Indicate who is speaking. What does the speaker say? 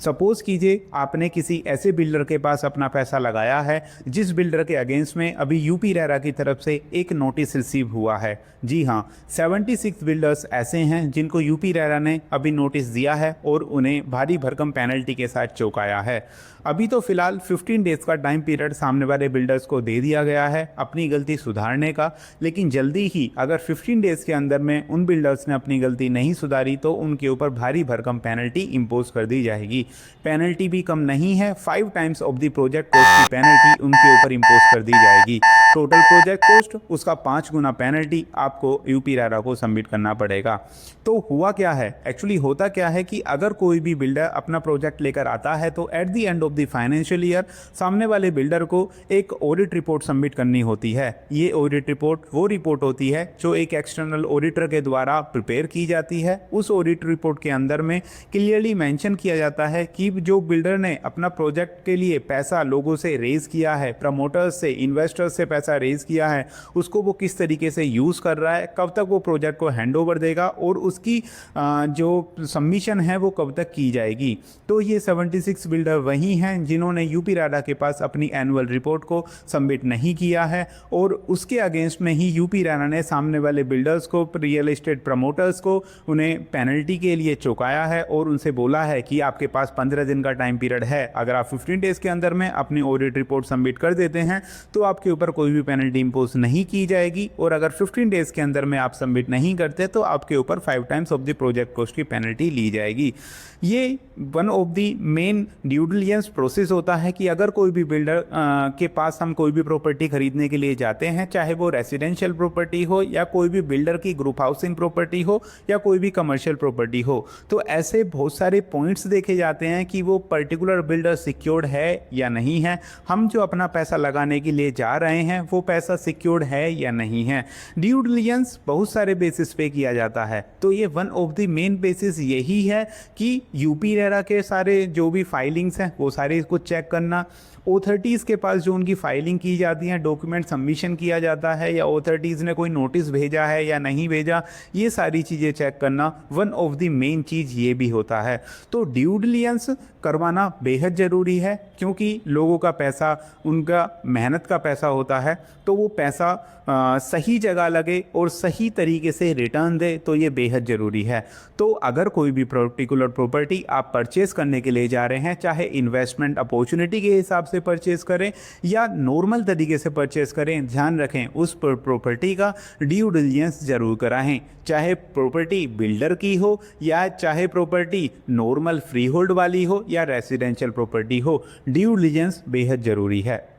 Speaker 1: Suppose कीजिए आपने किसी ऐसे बिल्डर के पास अपना पैसा लगाया है जिस बिल्डर के अगेंस्ट में अभी यूपी रेरा की तरफ से एक नोटिस रिसीव हुआ है। जी हाँ, 76 बिल्डर्स ऐसे हैं जिनको यूपी रेरा ने अभी नोटिस दिया है और उन्हें भारी भरकम पेनल्टी के साथ चौंकाया है। अभी तो फिलहाल 15 डेज़ का टाइम पीरियड सामने वाले बिल्डर्स को दे दिया गया है अपनी गलती सुधारने का, लेकिन जल्दी ही अगर 15 डेज़ के अंदर में उन बिल्डर्स ने अपनी गलती नहीं सुधारी तो उनके ऊपर भारी भरकम पेनल्टी इंपोज कर दी जाएगी। पेनल्टी भी कम नहीं है, 5 times of the project cost की पेनल्टी उनके ऊपर इंपोज कर दी जाएगी। टोटल प्रोजेक्ट कॉस्ट उसका 5 गुना पेनल्टी आपको यूपी रेरा को सबमिट करना पड़ेगा। तो हुआ क्या है, एक्चुअली होता क्या है कि अगर कोई भी बिल्डर अपना प्रोजेक्ट लेकर आता है तो at the end of the financial year सामने वाले बिल्डर को एक ऑडिट रिपोर्ट सबमिट करनी होती है। ये ऑडिट रिपोर्ट वो रिपोर्ट होती है जो एक एक्सटर्नल ऑडिटर के द्वारा प्रिपेयर की जाती है। उस ऑडिट रिपोर्ट के अंदर में क्लियरली मेंशन किया जाता है कि जो बिल्डर ने अपना प्रोजेक्ट के लिए पैसा लोगों से रेज किया है, प्रमोटर्स से, इन्वेस्टर्स से पैसा रेज किया है, उसको वो किस तरीके से यूज़ कर रहा है, कब तक वो प्रोजेक्ट को हैंड ओवर देगा और उसकी जो सबमिशन है वो कब तक की जाएगी। तो ये 76 बिल्डर वही हैं जिन्होंने यूपी रेरा के पास अपनी एनुअल रिपोर्ट को सबमिट नहीं किया है और उसके अगेंस्ट में ही यूपी रेरा ने सामने वाले बिल्डर्स को, रियल एस्टेट प्रमोटर्स को, उन्हें पेनल्टी के लिए चौंकाया है और उनसे बोला है कि आपके पास 15 दिन का टाइम पीरियड है। अगर आप 15 डेज़ के अंदर में अपनी ऑडिट रिपोर्ट सबमिट कर देते हैं तो आपके ऊपर कोई भी पेनल्टी इंपोज नहीं की जाएगी और अगर 15 डेज़ के अंदर में आप सबमिट नहीं करते तो आपके ऊपर 5 times of the project cost की पेनल्टी ली जाएगी। ये one of the main due diligence process होता है कि अगर कोई भी बिल्डर के पास हम कोई भी प्रॉपर्टी खरीदने के लिए जाते हैं, चाहे वो रेसिडेंशियल प्रॉपर्टी हो या कोई भी बिल्डर की ग्रुप हाउसिंग प्रॉपर्टी हो या कोई भी कमर्शियल प्रॉपर्टी हो, तो ऐसे बहुत सारे पॉइंट्स देखे जाते हैं कि वो पर्टिकुलर बिल्डर सिक्योर्ड है या नहीं है। हम जो अपना पैसा लगाने के लिए जा रहे हैं वो पैसा सिक्योर्ड है या नहीं है। ड्यू डिलिजेंस बहुत सारे बेसिस पे किया जाता है, तो ये one of the main basis यही है कि यूपी रेरा के सारे जो भी फाइलिंग्स हैं वो सारे इसको चेक करना, ऑथोरिटीज़ के पास जो उनकी फाइलिंग की जाती है, डॉक्यूमेंट सबमिशन किया जाता है या ऑथोरिटीज़ ने कोई नोटिस भेजा है या नहीं भेजा, ये सारी चीज़ें चेक करना वन ऑफ द मेन चीज़ ये भी होता है। तो ड्यू डिलिजेंस करवाना बेहद ज़रूरी है क्योंकि लोगों का पैसा उनका मेहनत का पैसा होता है, तो वो पैसा सही जगह लगे और सही तरीके से रिटर्न दे, तो ये बेहद ज़रूरी है। तो अगर कोई भी पर्टिकुलर प्रॉपर्टी आप परचेज़ करने के लिए जा रहे हैं, चाहे इन्वेस्टमेंट अपॉर्चुनिटी के हिसाब से परचेज़ करें या नॉर्मल तरीके से परचेज़ करें, ध्यान रखें उस प्रॉपर्टी का ड्यू डिलिजेंस ज़रूर कराएं, चाहे प्रॉपर्टी बिल्डर की हो या चाहे प्रॉपर्टी नॉर्मल फ्री होल्ड वाली हो या रेसिडेंशियल प्रॉपर्टी हो। ड्यू डिलिजेंस बेहद ज़रूरी है।